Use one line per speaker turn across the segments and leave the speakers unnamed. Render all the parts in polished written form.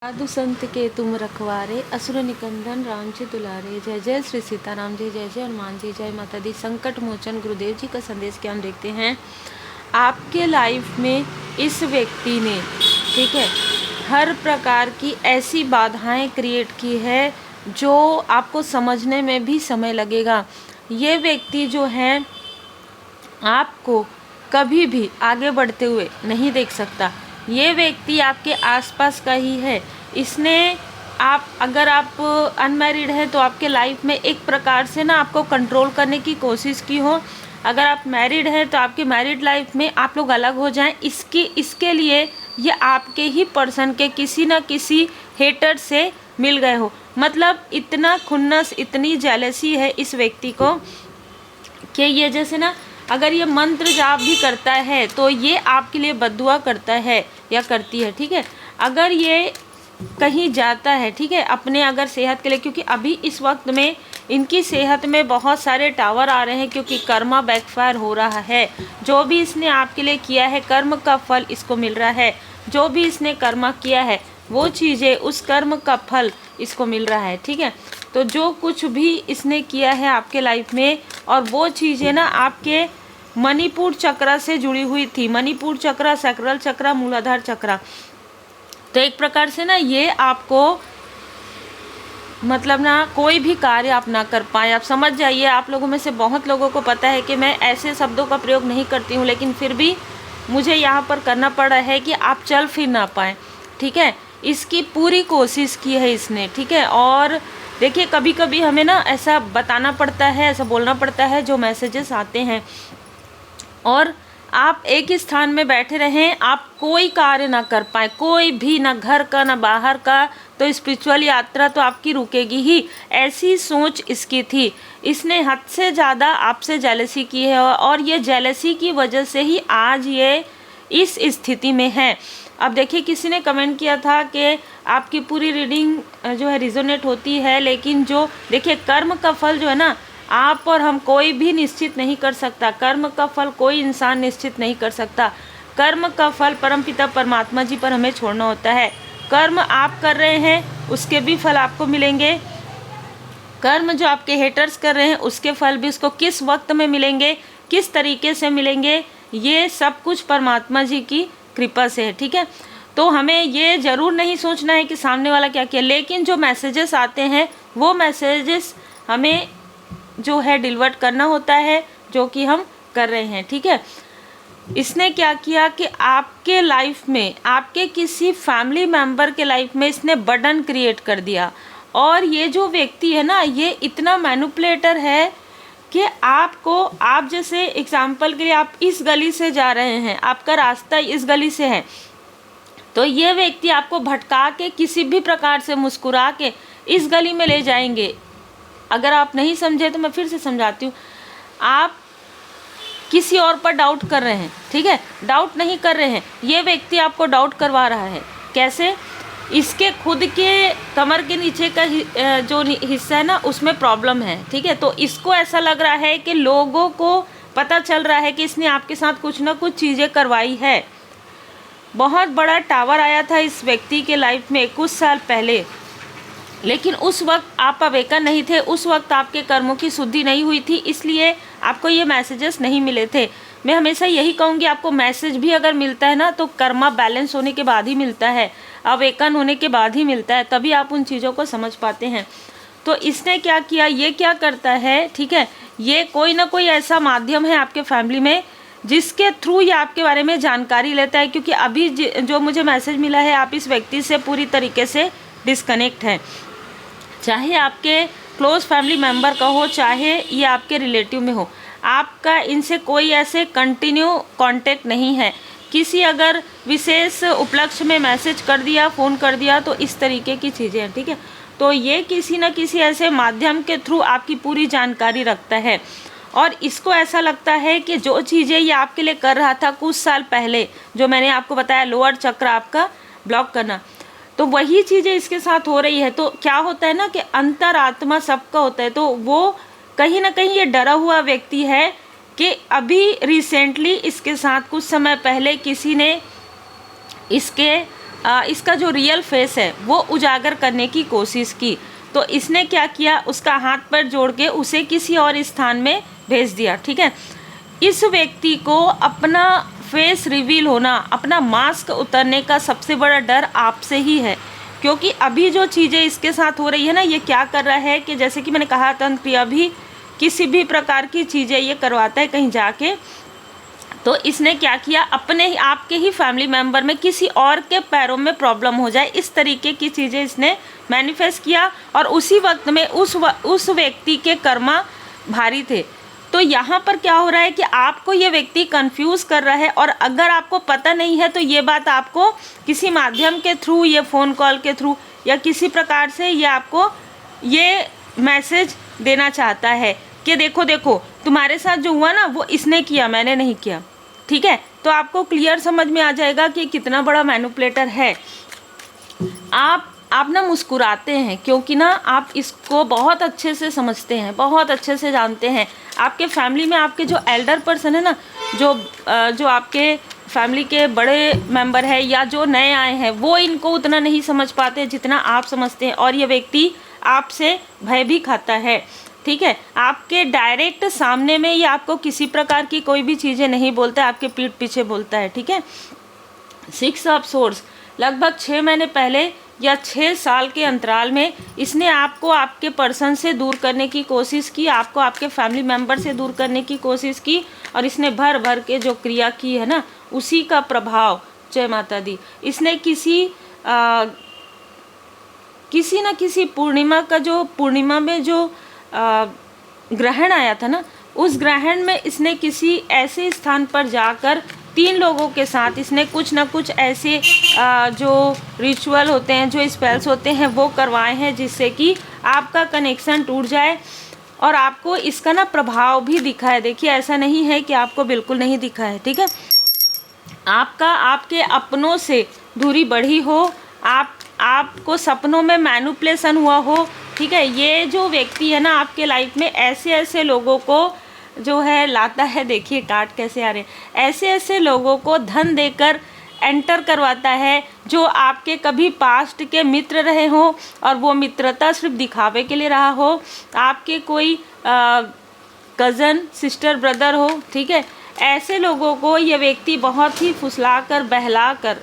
साधु संत के तुम रखवारे, असुर निकंदन राम जी दुलारे। जय जय श्री सीताराम जी, जय जय हनुमान जी, जय माता दी। संकट मोचन गुरुदेव जी का संदेश क्या हम देखते हैं। आपके लाइफ में इस व्यक्ति ने, ठीक है, हर प्रकार की ऐसी बाधाएं क्रिएट की है जो आपको समझने में भी समय लगेगा। ये व्यक्ति जो है आपको कभी भी आगे बढ़ते हुए नहीं देख सकता। ये व्यक्ति आपके आसपास का ही है। इसने अगर आप अनमैरिड हैं तो आपके लाइफ में एक प्रकार से ना आपको कंट्रोल करने की कोशिश की हो। अगर आप मैरिड हैं तो आपके मैरिड लाइफ में आप लोग अलग हो जाएं, इसके लिए ये आपके ही पर्सन के किसी न किसी हेटर से मिल गए हो। मतलब इतना खुन्नस, इतनी जेलसी है इस व्यक्ति को कि ये जैसे ना अगर ये मंत्र जाप भी करता है तो ये आपके लिए बद्दुआ करता है या करती है, ठीक है। अगर ये कहीं जाता है, ठीक है, अपने अगर सेहत के लिए, क्योंकि अभी इस वक्त में इनकी सेहत में बहुत सारे टावर आ रहे हैं क्योंकि कर्मा बैकफायर हो रहा है। जो भी इसने आपके लिए किया है कर्म का फल इसको मिल रहा है। जो भी इसने कर्मा किया है वो चीज़ें, उस कर्म का फल इसको मिल रहा है, ठीक है। तो जो कुछ भी इसने किया है आपके लाइफ में, और वो चीज़ें ना आपके मणिपुर चक्र से जुड़ी हुई थी। मणिपुर चक्र, सैक्रल चक्र, मूलाधार चक्र। तो एक प्रकार से ना ये आपको मतलब ना कोई भी कार्य आप ना कर पाए। आप समझ जाइए, आप लोगों में से बहुत लोगों को पता है कि मैं ऐसे शब्दों का प्रयोग नहीं करती हूँ, लेकिन फिर भी मुझे यहाँ पर करना पड़ा है कि आप चल फिर ना पाएँ, ठीक है। इसकी पूरी कोशिश की है इसने, ठीक है। और देखिए कभी कभी हमें ना ऐसा बताना पड़ता है, ऐसा बोलना पड़ता है जो मैसेजेस आते हैं, और आप एक ही स्थान में बैठे रहें, आप कोई कार्य ना कर पाए, कोई भी, ना घर का ना बाहर का, तो स्पिरिचुअल यात्रा तो आपकी रुकेगी ही। ऐसी सोच इसकी थी। इसने हद से ज़्यादा आपसे जेलसी की है, और ये जेलसी की वजह से ही आज ये इस स्थिति में है। अब देखिए किसी ने कमेंट किया था कि आपकी पूरी रीडिंग जो है रिजोनेट होती है, लेकिन जो देखिए कर्म का फल जो है ना, आप और हम कोई भी निश्चित नहीं कर सकता। कर्म का फल कोई इंसान निश्चित नहीं कर सकता। कर्म का फल परमपिता परमात्मा जी पर हमें छोड़ना होता है। कर्म आप कर रहे हैं उसके भी फल आपको मिलेंगे। कर्म जो आपके हेटर्स कर रहे हैं उसके फल भी उसको किस वक्त में मिलेंगे, किस तरीके से मिलेंगे, ये सब कुछ परमात्मा जी की कृपा से है, ठीक है। तो हमें ये ज़रूर नहीं सोचना है कि सामने वाला क्या किया, लेकिन जो मैसेजेस आते हैं वो मैसेजेस हमें जो है डिलीवर करना होता है, जो कि हम कर रहे हैं, ठीक है। इसने क्या किया कि आपके लाइफ में, आपके किसी फैमिली मेंबर के लाइफ में इसने बर्डन क्रिएट कर दिया। और ये जो व्यक्ति है ना, ये इतना मैनिपुलेटर है कि आपको, आप जैसे एग्जाम्पल के लिए आप इस गली से जा रहे हैं, आपका रास्ता इस गली से है, तो ये व्यक्ति आपको भटका के किसी भी प्रकार से मुस्कुरा के इस गली में ले जाएंगे। अगर आप नहीं समझे तो मैं फिर से समझाती हूँ। आप किसी और पर डाउट कर रहे हैं, ठीक है, डाउट नहीं कर रहे हैं, ये व्यक्ति आपको डाउट करवा रहा है। कैसे? इसके खुद के कमर के नीचे का जो हिस्सा है ना, उसमें प्रॉब्लम है, ठीक है। तो इसको ऐसा लग रहा है कि लोगों को पता चल रहा है कि इसने आपके साथ कुछ ना कुछ चीज़ें करवाई है। बहुत बड़ा टावर आया था इस व्यक्ति के लाइफ में कुछ साल पहले, लेकिन उस वक्त आप अवेकन नहीं थे, उस वक्त आपके कर्मों की शुद्धि नहीं हुई थी, इसलिए आपको ये मैसेजेस नहीं मिले थे। मैं हमेशा यही कहूँगी, आपको मैसेज भी अगर मिलता है ना तो कर्मा बैलेंस होने के बाद ही मिलता है, अवेकन होने के बाद ही मिलता है, तभी आप उन चीज़ों को समझ पाते हैं। तो इसने क्या किया, ये क्या करता है, ठीक है, ये कोई ना कोई ऐसा माध्यम है आपके फैमिली में जिसके थ्रू ये आपके बारे में जानकारी लेता है। क्योंकि अभी जो मुझे मैसेज मिला है, आप इस व्यक्ति से पूरी तरीके से डिस्कनेक्ट हैं, चाहे आपके क्लोज फैमिली मेम्बर का हो, चाहे ये आपके रिलेटिव में हो, आपका इनसे कोई ऐसे कंटिन्यू कांटेक्ट नहीं है। किसी अगर विशेष उपलक्ष्य में मैसेज कर दिया, फ़ोन कर दिया, तो इस तरीके की चीज़ें हैं, ठीक है। तो ये किसी न किसी ऐसे माध्यम के थ्रू आपकी पूरी जानकारी रखता है, और इसको ऐसा लगता है कि जो चीज़ें ये आपके लिए कर रहा था कुछ साल पहले, जो मैंने आपको बताया लोअर चक्र आपका ब्लॉक करना, तो वही चीज़ें इसके साथ हो रही है। तो क्या होता है ना कि अंतरात्मा सबका होता है, तो वो कहीं ना कहीं ये डरा हुआ व्यक्ति है कि अभी रिसेंटली इसके साथ कुछ समय पहले किसी ने इसके इसका जो रियल फेस है वो उजागर करने की कोशिश की। तो इसने क्या किया, उसका हाथ पैर जोड़ के उसे किसी और स्थान में भेज दिया। ठीक है, इस व्यक्ति को अपना फेस रिवील होना, अपना मास्क उतरने का सबसे बड़ा डर आपसे ही है, क्योंकि अभी जो चीज़ें इसके साथ हो रही है ना, ये क्या कर रहा है कि जैसे कि मैंने कहा तंत्र क्रिया भी किसी भी प्रकार की चीज़ें ये करवाता है कहीं जाके, तो इसने क्या किया, अपने ही आपके ही फैमिली मेम्बर में किसी और के पैरों में प्रॉब्लम हो जाए, इस तरीके की चीज़ें इसने मैनिफेस्ट किया। और उसी वक्त में उस व्यक्ति के कर्मा भारी थे। तो यहाँ पर क्या हो रहा है कि आपको ये व्यक्ति कंफ्यूज कर रहा है, और अगर आपको पता नहीं है तो ये बात आपको किसी माध्यम के थ्रू, ये फ़ोन कॉल के थ्रू या किसी प्रकार से ये आपको ये मैसेज देना चाहता है कि देखो देखो तुम्हारे साथ जो हुआ ना वो इसने किया, मैंने नहीं किया। ठीक है, तो आपको क्लियर समझ में आ जाएगा कि कितना बड़ा मैनिपुलेटर है। आप ना मुस्कुराते हैं क्योंकि ना आप इसको बहुत अच्छे से समझते हैं, बहुत अच्छे से जानते हैं। आपके फैमिली में आपके जो एल्डर पर्सन है ना, जो आपके फैमिली के बड़े मेंबर है या जो नए आए हैं, वो इनको उतना नहीं समझ पाते जितना आप समझते हैं, और ये व्यक्ति आपसे भय भी खाता है। ठीक है, आपके डायरेक्ट सामने में ये आपको किसी प्रकार की कोई भी चीज़ें नहीं बोलता है, आपके पीठ पीछे बोलता है। ठीक है, 6 ऑफ सोर्स, लगभग 6 महीने पहले या 6 साल के अंतराल में इसने आपको आपके पर्सन से दूर करने की कोशिश की, आपको आपके फैमिली मेम्बर से दूर करने की कोशिश की, और इसने भर भर के जो क्रिया की है ना, उसी का प्रभाव, जय माता दी, इसने किसी न किसी पूर्णिमा का जो पूर्णिमा में जो ग्रहण आया था ना, उस ग्रहण में इसने किसी ऐसे स्थान पर जाकर 3 लोगों के साथ इसने कुछ ना कुछ ऐसे जो रिचुअल होते हैं, जो स्पेल्स होते हैं वो करवाए हैं, जिससे कि आपका कनेक्शन टूट जाए और आपको इसका ना प्रभाव भी दिखा है। देखिए, ऐसा नहीं है कि आपको बिल्कुल नहीं दिखा है। ठीक है, आपके अपनों से दूरी बढ़ी हो, आपको सपनों में मैनिपुलेशन हुआ हो। ठीक है, ये जो व्यक्ति है ना आपके लाइफ में ऐसे लोगों को जो है लाता है, देखिए कार्ड कैसे आ रहे हैं, ऐसे लोगों को धन देकर एंटर करवाता है जो आपके कभी पास्ट के मित्र रहे हो, और वो मित्रता सिर्फ दिखावे के लिए रहा हो, आपके कोई कज़न सिस्टर ब्रदर हो। ठीक है, ऐसे लोगों को ये व्यक्ति बहुत ही फुसला कर बहला कर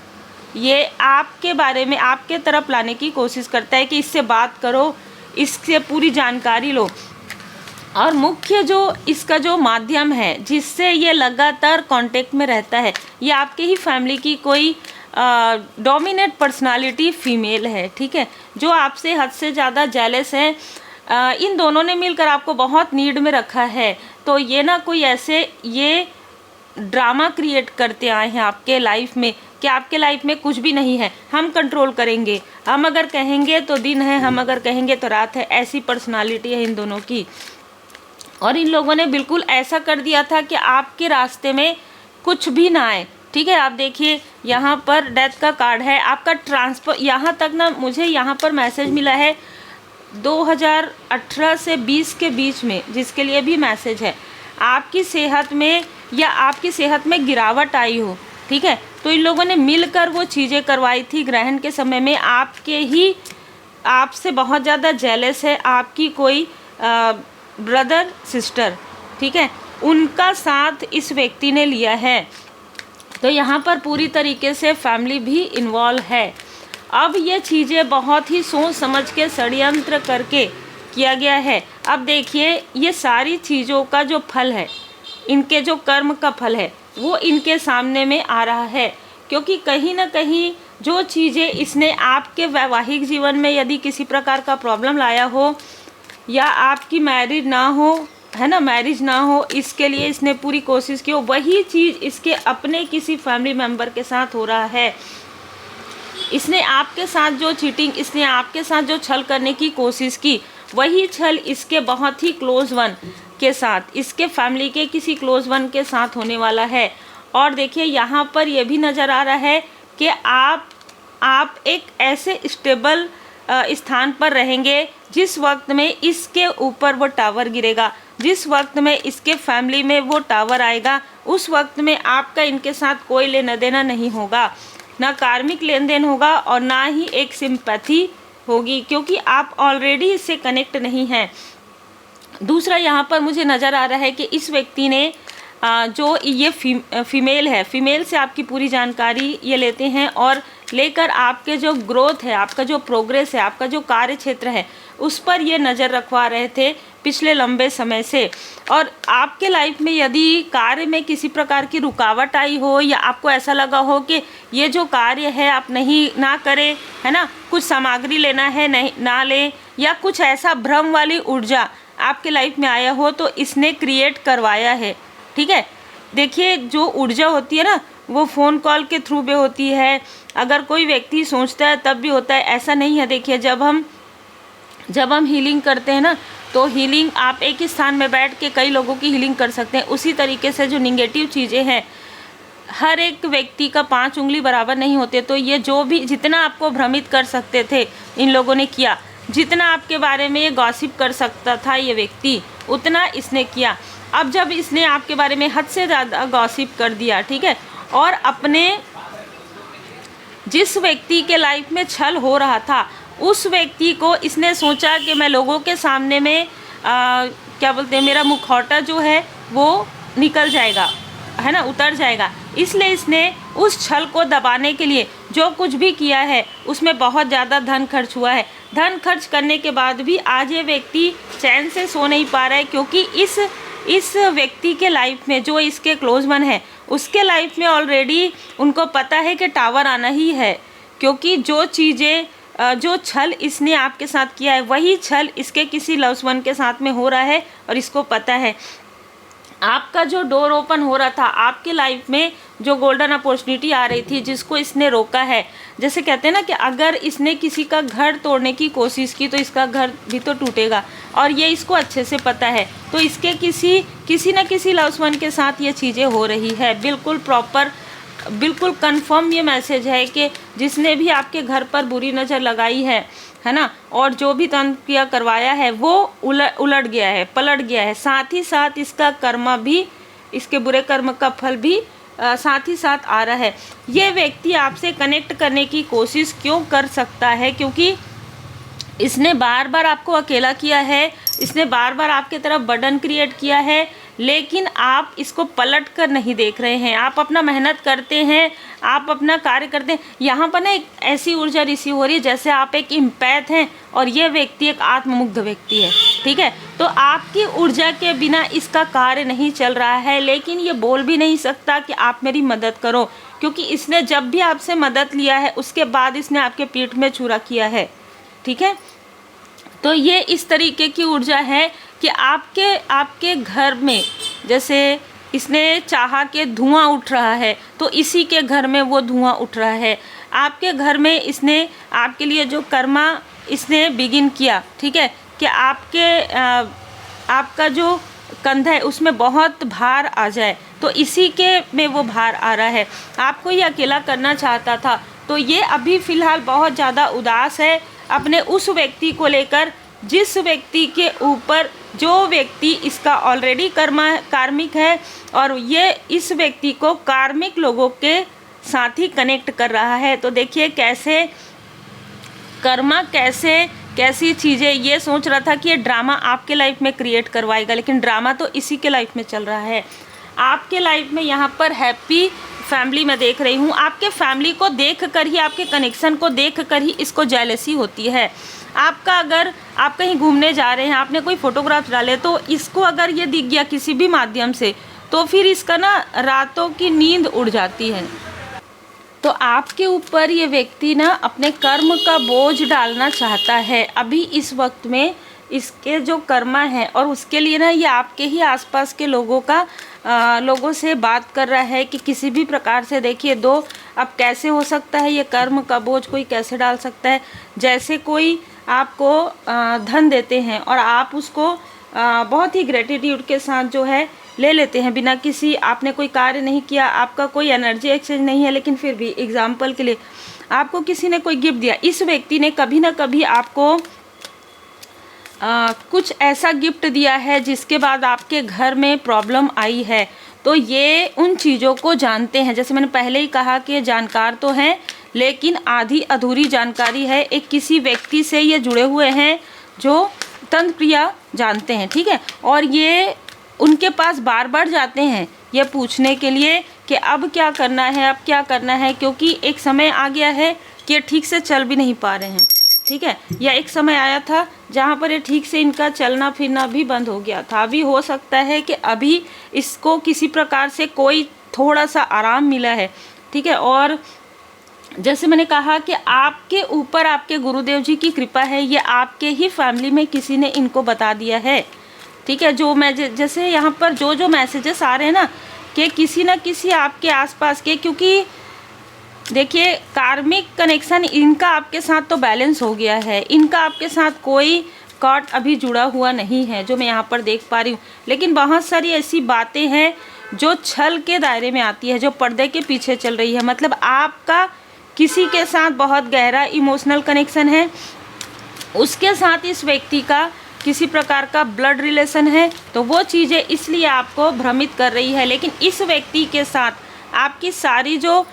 ये आपके बारे में आपके तरफ लाने की कोशिश करता है कि इससे बात करो, इससे पूरी जानकारी लो। और मुख्य जो इसका जो माध्यम है जिससे ये लगातार कांटेक्ट में रहता है, ये आपके ही फैमिली की कोई डोमिनेट पर्सनालिटी फीमेल है। ठीक है, जो आपसे हद से ज़्यादा जेलस है। इन दोनों ने मिलकर आपको बहुत नीड में रखा है। तो ये ना कोई ऐसे ये ड्रामा क्रिएट करते आए हैं आपके लाइफ में कि आपके लाइफ में कुछ भी नहीं है, हम कंट्रोल करेंगे, हम अगर कहेंगे तो दिन है, हम अगर कहेंगे तो रात है। ऐसी पर्सनालिटी है इन दोनों की। और इन लोगों ने बिल्कुल ऐसा कर दिया था कि आपके रास्ते में कुछ भी ना आए। ठीक है, आप देखिए यहाँ पर डेथ का कार्ड है, आपका ट्रांसफर, यहाँ तक ना मुझे यहाँ पर मैसेज मिला है 2018 से 20 के बीच में, जिसके लिए भी मैसेज है, आपकी सेहत में या आपकी सेहत में गिरावट आई हो। ठीक है, तो इन लोगों ने मिलकर वो चीज़ें करवाई थी ग्रहण के समय में। आपसे बहुत ज़्यादा जेलस है आपकी कोई ब्रदर सिस्टर। ठीक है, उनका साथ इस व्यक्ति ने लिया है। तो यहाँ पर पूरी तरीके से फैमिली भी इन्वॉल्व है। अब ये चीज़ें बहुत ही सोच समझ के षड्यंत्र करके किया गया है। अब देखिए, ये सारी चीज़ों का जो फल है, इनके जो कर्म का फल है, वो इनके सामने में आ रहा है। क्योंकि कहीं ना कहीं जो चीज़ें इसने आपके वैवाहिक जीवन में यदि किसी प्रकार का प्रॉब्लम लाया हो, या आपकी मैरिज ना हो, है ना, मैरिज ना हो, इसके लिए इसने पूरी कोशिश की हो, वही चीज़ इसके अपने किसी फैमिली मेम्बर के साथ हो रहा है। इसने आपके साथ जो चीटिंग, इसने आपके साथ जो छल करने की कोशिश की, वही छल इसके बहुत ही क्लोज वन के साथ, इसके फैमिली के किसी क्लोज वन के साथ होने वाला है। और देखिए, यहाँ पर यह भी नज़र आ रहा है कि आप एक ऐसे स्टेबल स्थान पर रहेंगे जिस वक्त में इसके ऊपर वो टावर गिरेगा, जिस वक्त में इसके फैमिली में वो टावर आएगा, उस वक्त में आपका इनके साथ कोई लेना देना नहीं होगा। ना कार्मिक लेन देन होगा और ना ही एक सिंपैथी होगी, क्योंकि आप ऑलरेडी इससे कनेक्ट नहीं हैं। दूसरा यहाँ पर मुझे नज़र आ रहा है कि इस व्यक्ति ने जो ये फीमेल है, फीमेल से आपकी पूरी जानकारी ये लेते हैं और लेकर आपके जो ग्रोथ है, आपका जो प्रोग्रेस है, आपका जो कार्य क्षेत्र है, उस पर ये नज़र रखवा रहे थे पिछले लंबे समय से। और आपके लाइफ में यदि कार्य में किसी प्रकार की रुकावट आई हो या आपको ऐसा लगा हो कि ये जो कार्य है आप नहीं ना करें, है ना, कुछ सामग्री लेना है नहीं ना लें, या कुछ ऐसा भ्रम वाली ऊर्जा आपके लाइफ में आया हो, तो इसने क्रिएट करवाया है। ठीक है, देखिए जो ऊर्जा होती है ना, वो फ़ोन कॉल के थ्रू भी होती है, अगर कोई व्यक्ति सोचता है तब भी होता है, ऐसा नहीं है। देखिए जब हम हीलिंग करते हैं ना, तो हीलिंग आप एक ही स्थान में बैठ के कई लोगों की हीलिंग कर सकते हैं। उसी तरीके से जो निगेटिव चीज़ें हैं, हर एक व्यक्ति का 5 उंगली बराबर नहीं होते। तो ये जो भी जितना आपको भ्रमित कर सकते थे इन लोगों ने किया, जितना आपके बारे में ये गॉसिप कर सकता था ये व्यक्ति, उतना इसने किया। अब जब इसने आपके बारे में हद से ज़्यादा गॉसिप कर दिया, ठीक है, और अपने जिस व्यक्ति के लाइफ में छल हो रहा था, उस व्यक्ति को इसने सोचा कि मैं लोगों के सामने में क्या बोलते हैं, मेरा मुखौटा जो है वो निकल जाएगा, है ना, उतर जाएगा। इसलिए इसने उस छल को दबाने के लिए जो कुछ भी किया है, उसमें बहुत ज़्यादा धन खर्च हुआ है। धन खर्च करने के बाद भी आज ये व्यक्ति चैन से सो नहीं पा रहा है, क्योंकि इस व्यक्ति के लाइफ में, जो इसके क्लोज वन है, उसके लाइफ में ऑलरेडी उनको पता है कि टावर आना ही है। क्योंकि जो चीज़ें जो छल इसने आपके साथ किया है, वही छल इसके किसी लव्स वन के साथ में हो रहा है और इसको पता है। आपका जो डोर ओपन हो रहा था, आपके लाइफ में जो गोल्डन अपॉर्चुनिटी आ रही थी, जिसको इसने रोका है। जैसे कहते हैं ना कि अगर इसने किसी का घर तोड़ने की कोशिश की तो इसका घर भी तो टूटेगा, और ये इसको अच्छे से पता है। तो इसके किसी न किसी लव्स वन के साथ ये चीज़ें हो रही है। बिल्कुल प्रॉपर, बिल्कुल कंफर्म ये मैसेज है कि जिसने भी आपके घर पर बुरी नज़र लगाई है ना, और जो भी तंत्र क्रिया करवाया है, वो उलट गया है, पलट गया है। साथ ही साथ इसका कर्म भी, इसके बुरे कर्म का फल भी साथ ही साथ आ रहा है। ये व्यक्ति आपसे कनेक्ट करने की कोशिश क्यों कर सकता है? क्योंकि इसने बार बार आपको अकेला किया है, इसने बार बार आपके तरफ बर्डन क्रिएट किया है, लेकिन आप इसको पलट कर नहीं देख रहे हैं। आप अपना मेहनत करते हैं, आप अपना कार्य करते हैं। यहाँ पर ना एक ऐसी ऊर्जा रिसीव हो रही है जैसे आप एक इम्पैथ हैं और ये व्यक्ति एक आत्ममुग्ध व्यक्ति है, ठीक है। तो आपकी ऊर्जा के बिना इसका कार्य नहीं चल रहा है, लेकिन ये बोल भी नहीं सकता कि आप मेरी मदद करो, क्योंकि इसने जब भी आपसे मदद लिया है उसके बाद इसने आपके पीठ में छुरा किया है, ठीक है। तो ये इस तरीके की ऊर्जा है कि आपके घर में जैसे इसने चाहा कि धुआं उठ रहा है, तो इसी के घर में वो धुआं उठ रहा है। आपके घर में इसने आपके लिए जो कर्मा इसने बिगिन किया, ठीक है, कि आपका जो कंधा है उसमें बहुत भार आ जाए, तो इसी के में वो भार आ रहा है। आपको ये अकेला करना चाहता था, तो ये अभी फ़िलहाल बहुत ज़्यादा उदास है अपने उस व्यक्ति को लेकर, जिस व्यक्ति के ऊपर, जो व्यक्ति इसका ऑलरेडी कार्मिक है, और ये इस व्यक्ति को कार्मिक लोगों के साथ ही कनेक्ट कर रहा है। तो देखिए कैसे कर्मा, कैसी चीज़ें, ये सोच रहा था कि ये ड्रामा आपके लाइफ में क्रिएट करवाएगा, लेकिन ड्रामा तो इसी के लाइफ में चल रहा है। आपके लाइफ में यहाँ पर हैप्पी फैमिली मैं देख रही हूँ। आपके फैमिली को देख कर ही, आपके कनेक्शन को देख कर ही इसको जेलसी होती है। आपका अगर आप कहीं घूमने जा रहे हैं, आपने कोई फ़ोटोग्राफ डाले, तो इसको अगर ये दिख गया किसी भी माध्यम से, तो फिर इसका ना रातों की नींद उड़ जाती है। तो आपके ऊपर ये व्यक्ति ना अपने कर्म का बोझ डालना चाहता है अभी इस वक्त में, इसके जो कर्मा है, और उसके लिए ना ये आपके ही आसपास के लोगों से बात कर रहा है कि किसी भी प्रकार से देखिए दो। अब कैसे हो सकता है ये कर्म का बोझ कोई कैसे डाल सकता है? जैसे कोई आपको धन देते हैं और आप उसको बहुत ही ग्रेटिट्यूड के साथ जो है ले लेते हैं, बिना किसी, आपने कोई कार्य नहीं किया, आपका कोई एनर्जी एक्सचेंज नहीं है, लेकिन फिर भी एग्जाम्पल के लिए आपको किसी ने कोई गिफ्ट दिया। इस व्यक्ति ने कभी ना कभी आपको कुछ ऐसा गिफ्ट दिया है जिसके बाद आपके घर में प्रॉब्लम आई है। तो ये उन चीज़ों को जानते हैं। जैसे मैंने पहले ही कहा कि ये जानकार तो हैं, लेकिन आधी अधूरी जानकारी है। एक किसी व्यक्ति से ये जुड़े हुए हैं जो तंत्र क्रिया जानते हैं, ठीक है। और ये उनके पास बार बार जाते हैं ये पूछने के लिए कि अब क्या करना है, अब क्या करना है, क्योंकि एक समय आ गया है कि ये ठीक से चल भी नहीं पा रहे हैं, ठीक है। या एक समय आया था जहाँ पर ये ठीक से इनका चलना फिरना भी बंद हो गया था। अभी हो सकता है कि अभी इसको किसी प्रकार से कोई थोड़ा सा आराम मिला है, ठीक है। और जैसे मैंने कहा कि आपके ऊपर आपके गुरुदेव जी की कृपा है, ये आपके ही फैमिली में किसी ने इनको बता दिया है, ठीक है। जो मैं जैसे यहाँ पर जो मैसेजेस आ रहे हैं ना कि किसी न किसी आपके आसपास के, क्योंकि देखिए कार्मिक कनेक्शन इनका आपके साथ तो बैलेंस हो गया है, इनका आपके साथ कोई कॉर्ड अभी जुड़ा हुआ नहीं है जो मैं यहाँ पर देख पा रही हूँ। लेकिन बहुत सारी ऐसी बातें हैं जो छल के दायरे में आती है, जो पर्दे के पीछे चल रही है। मतलब आपका किसी के साथ बहुत गहरा इमोशनल कनेक्शन है, उसके साथ इस व्यक्ति का किसी प्रकार का ब्लड रिलेशन है, तो वो चीज़ें इसलिए आपको भ्रमित कर रही है। लेकिन इस व्यक्ति के साथ आपकी सारी जो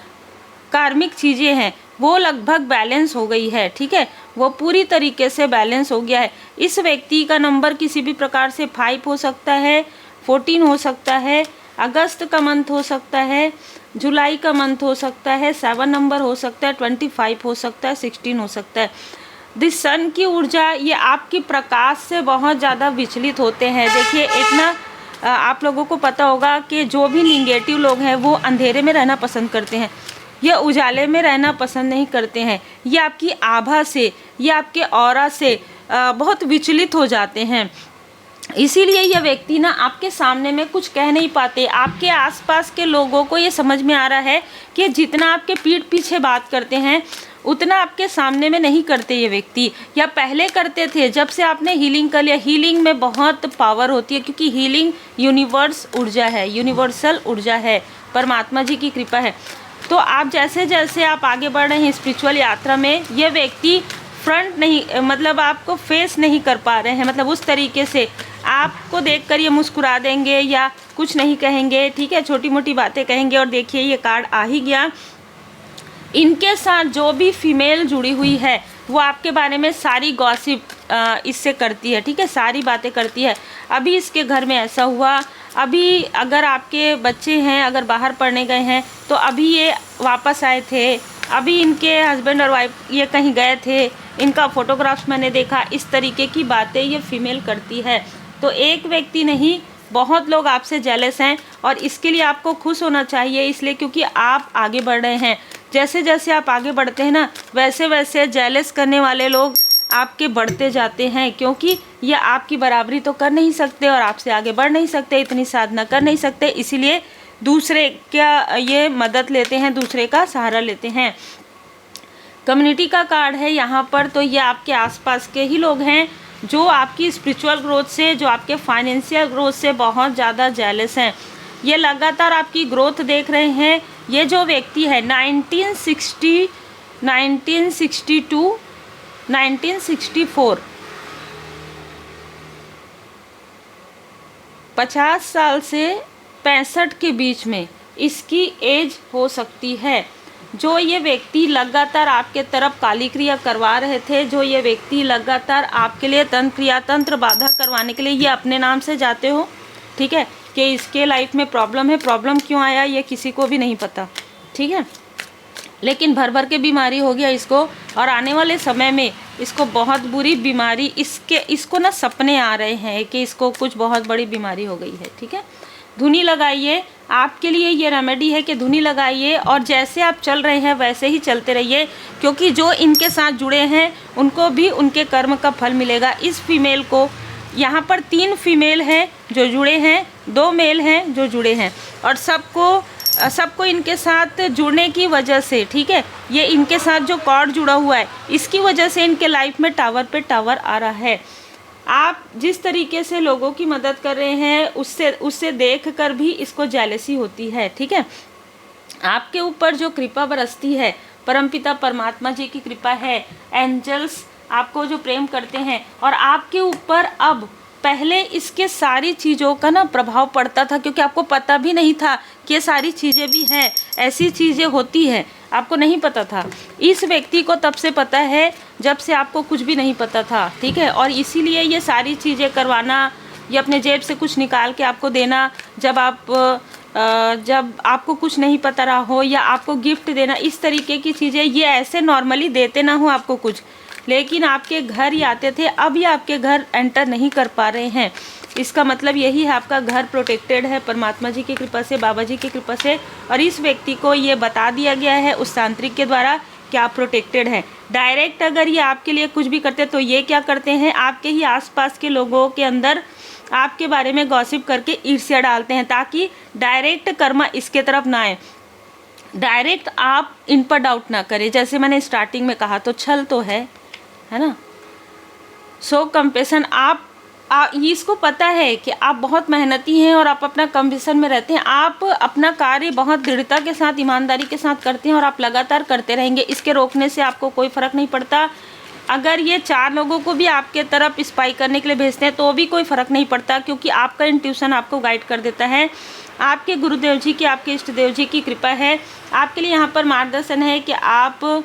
कार्मिक चीज़ें हैं वो लगभग बैलेंस हो गई है, ठीक है। वो पूरी तरीके से बैलेंस हो गया है। इस व्यक्ति का नंबर किसी भी प्रकार से 5 हो सकता है, 14 हो सकता है, अगस्त का मंथ हो सकता है, जुलाई का मंथ हो सकता है, 7 नंबर हो सकता है, 25 हो सकता है, 16 हो सकता है। दिस सन की ऊर्जा ये आपकी प्रकाश से बहुत ज़्यादा विचलित होते हैं। देखिए एक ना आप लोगों को पता होगा कि जो भी निगेटिव लोग हैं वो अंधेरे में रहना पसंद करते हैं, ये उजाले में रहना पसंद नहीं करते हैं। ये आपकी आभा से, ये आपके ऑरा से बहुत विचलित हो जाते हैं। इसीलिए ये व्यक्ति ना आपके सामने में कुछ कह नहीं पाते। आपके आसपास के लोगों को ये समझ में आ रहा है कि जितना आपके पीठ पीछे बात करते हैं उतना आपके सामने में नहीं करते ये व्यक्ति, या पहले करते थे जब से आपने हीलिंग कर लिया। हीलिंग में बहुत पावर होती है, क्योंकि हीलिंग यूनिवर्स ऊर्जा है, यूनिवर्सल ऊर्जा है, परमात्मा जी की कृपा है। तो आप जैसे जैसे आप आगे बढ़ रहे हैं स्पिरिचुअल यात्रा में, ये व्यक्ति फ्रंट नहीं, मतलब आपको फेस नहीं कर पा रहे हैं। मतलब उस तरीके से आपको देखकर ये मुस्कुरा देंगे या कुछ नहीं कहेंगे, ठीक है, छोटी मोटी बातें कहेंगे। और देखिए ये कार्ड आ ही गया। इनके साथ जो भी फीमेल जुड़ी हुई है वो आपके बारे में सारी गॉसिप इससे करती है, ठीक है, सारी बातें करती है। अभी इसके घर में ऐसा हुआ, अभी अगर आपके बच्चे हैं, अगर बाहर पढ़ने गए हैं तो अभी ये वापस आए थे, अभी इनके हस्बैंड और वाइफ ये कहीं गए थे, इनका फोटोग्राफ्स मैंने देखा। इस तरीके की बातें ये फीमेल करती है। तो एक व्यक्ति नहीं, बहुत लोग आपसे जेलस हैं और इसके लिए आपको खुश होना चाहिए, इसलिए क्योंकि आप आगे बढ़ रहे हैं। जैसे जैसे आप आगे बढ़ते हैं ना, वैसे वैसे जेलस करने वाले लोग आपके बढ़ते जाते हैं, क्योंकि ये आपकी बराबरी तो कर नहीं सकते और आपसे आगे बढ़ नहीं सकते, इतनी साधना कर नहीं सकते, इसीलिए दूसरे क्या ये मदद लेते हैं, दूसरे का सहारा लेते हैं। कम्युनिटी का कार्ड है यहाँ पर, तो ये आपके आसपास के ही लोग हैं जो आपकी स्पिरिचुअल ग्रोथ से, जो आपके फाइनेंशियल ग्रोथ से बहुत ज़्यादा जेलस हैं। ये लगातार आपकी ग्रोथ देख रहे हैं। ये जो व्यक्ति है 1960, 1962, 1964, 50 साल से 65 के बीच में इसकी एज हो सकती है। जो ये व्यक्ति लगातार आपके तरफ काली क्रिया करवा रहे थे, जो ये व्यक्ति लगातार आपके लिए तंत्र क्रिया, तंत्र बाधा करवाने के लिए ये अपने नाम से जाते हो, ठीक है, कि इसके लाइफ में प्रॉब्लम है, प्रॉब्लम क्यों आया ये किसी को भी नहीं पता, ठीक है। लेकिन भर भर के बीमारी हो गया इसको, और आने वाले समय में इसको बहुत बुरी बीमारी, इसको ना सपने आ रहे हैं कि इसको कुछ बहुत बड़ी बीमारी हो गई है, ठीक है। धुनी लगाइए, आपके लिए ये रेमेडी है कि धुनी लगाइए और जैसे आप चल रहे हैं वैसे ही चलते रहिए, क्योंकि जो इनके साथ जुड़े हैं उनको भी उनके कर्म का फल मिलेगा। इस फीमेल को, यहाँ पर 3 फीमेल हैं जो जुड़े हैं, 2 मेल हैं जो जुड़े हैं, और सबको इनके साथ जुड़ने की वजह से, ठीक है, ये इनके साथ जो कॉर्ड जुड़ा हुआ है इसकी वजह से इनके लाइफ में टावर पे टावर आ रहा है। आप जिस तरीके से लोगों की मदद कर रहे हैं उससे देखकर भी इसको जेलसी होती है, ठीक है। आपके ऊपर जो कृपा बरसती है, परमपिता परमात्मा जी की कृपा है, एंजल्स आपको जो प्रेम करते हैं, और आपके ऊपर अब पहले इसके सारी चीज़ों का ना प्रभाव पड़ता था, क्योंकि आपको पता भी नहीं था कि ये सारी चीज़ें भी हैं, ऐसी चीज़ें होती हैं, आपको नहीं पता था। इस व्यक्ति को तब से पता है जब से आपको कुछ भी नहीं पता था, ठीक है। और इसीलिए ये सारी चीज़ें करवाना, ये अपने जेब से कुछ निकाल के आपको देना, जब आपको कुछ नहीं पता रहा हो, या आपको गिफ्ट देना, इस तरीके की चीज़ें ये ऐसे नॉर्मली देते ना हो आपको कुछ, लेकिन आपके घर ही आते थे। अब ये आपके घर एंटर नहीं कर पा रहे हैं, इसका मतलब यही है आपका घर प्रोटेक्टेड है परमात्मा जी की कृपा से, बाबा जी की कृपा से। और इस व्यक्ति को ये बता दिया गया है उस तांत्रिक के द्वारा कि आप प्रोटेक्टेड हैं। डायरेक्ट अगर ये आपके लिए कुछ भी करते तो ये क्या करते हैं, आपके ही आसपास के लोगों के अंदर आपके बारे में गॉसिप करके ईर्ष्या डालते हैं, ताकि डायरेक्ट कर्मा इसके तरफ ना आए, डायरेक्ट आप इन पर डाउट ना करें। जैसे मैंने स्टार्टिंग में कहा, तो छल तो है ना। सो कंपेशन, आप इसको पता है कि आप बहुत मेहनती हैं और आप अपना कंपेशन में रहते हैं, आप अपना कार्य बहुत दृढ़ता के साथ, ईमानदारी के साथ करते हैं और आप लगातार करते रहेंगे। इसके रोकने से आपको कोई फ़र्क नहीं पड़ता। अगर ये 4 लोगों को भी आपके तरफ स्पाई करने के लिए भेजते हैं तो भी कोई फ़र्क नहीं पड़ता, क्योंकि आपका इंट्यूशन आपको गाइड कर देता है। आपके गुरुदेव जी की, आपके इष्ट देव जी की कृपा है, आपके लिए यहाँ पर मार्गदर्शन है कि आप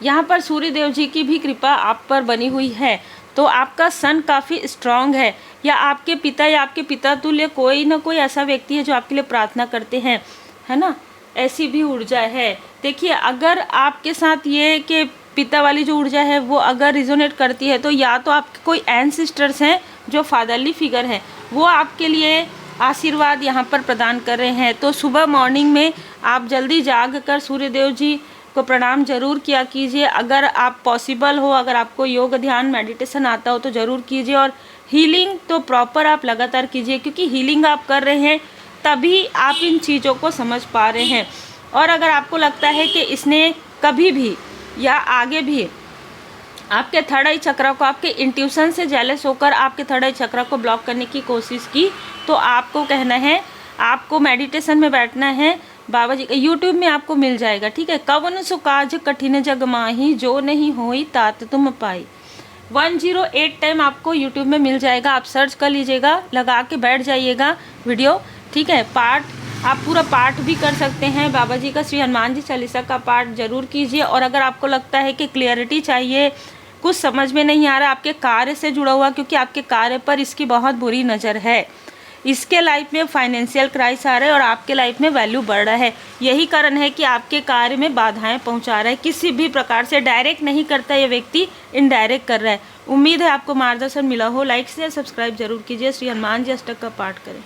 यहाँ पर सूर्य देव जी की भी कृपा आप पर बनी हुई है। तो आपका सन काफ़ी स्ट्रांग है, या आपके पिता या आपके पिता तुल्य कोई ना कोई ऐसा व्यक्ति है जो आपके लिए प्रार्थना करते हैं, है ना, ऐसी भी ऊर्जा है। देखिए, अगर आपके साथ ये कि पिता वाली जो ऊर्जा है वो अगर रिजोनेट करती है, तो या तो आपके कोई एंसेस्टर्स हैं जो फादरली फिगर हैं, वो आपके लिए आशीर्वाद यहाँ पर प्रदान कर रहे हैं। तो सुबह मॉर्निंग में आप जल्दी जाग कर सूर्यदेव जी को प्रणाम जरूर किया कीजिए। अगर आप पॉसिबल हो, अगर आपको योग, ध्यान, मेडिटेशन आता हो तो ज़रूर कीजिए। और हीलिंग तो प्रॉपर आप लगातार कीजिए, क्योंकि हीलिंग आप कर रहे हैं तभी आप इन चीज़ों को समझ पा रहे हैं। और अगर आपको लगता है कि इसने कभी भी या आगे भी आपके थर्ड आई चक्र को, आपके इंट्यूशन से जेलस होकर आपके थर्ड आई चक्र को ब्लॉक करने की कोशिश की, तो आपको कहना है, आपको मेडिटेशन में बैठना है। बाबा जी का यूट्यूब में आपको मिल जाएगा, ठीक है। कवन सु काज कठिन जग माही, जो नहीं होई तात तुम पाई। 108 टाइम आपको यूट्यूब में मिल जाएगा, आप सर्च कर लीजिएगा, लगा के बैठ जाइएगा वीडियो, ठीक है। पाठ आप पूरा पाठ भी कर सकते हैं, बाबा जी का श्री हनुमान जी चालीसा का पाठ जरूर कीजिए। और अगर आपको लगता है कि क्लियरिटी चाहिए, कुछ समझ में नहीं आ रहा आपके कार्य से जुड़ा हुआ, क्योंकि आपके कार्य पर इसकी बहुत बुरी नज़र है, इसके लाइफ में फाइनेंशियल क्राइसिस आ रहा है और आपके लाइफ में वैल्यू बढ़ रहा है। यही कारण है कि आपके कार्य में बाधाएं पहुंचा रहा है, किसी भी प्रकार से डायरेक्ट नहीं करता ये व्यक्ति, इनडायरेक्ट कर रहा है। उम्मीद है आपको मार्गदर्शन मिला हो। लाइक शेयर सब्सक्राइब जरूर कीजिए। श्री हनुमान जी अष्टक का पाठ करें।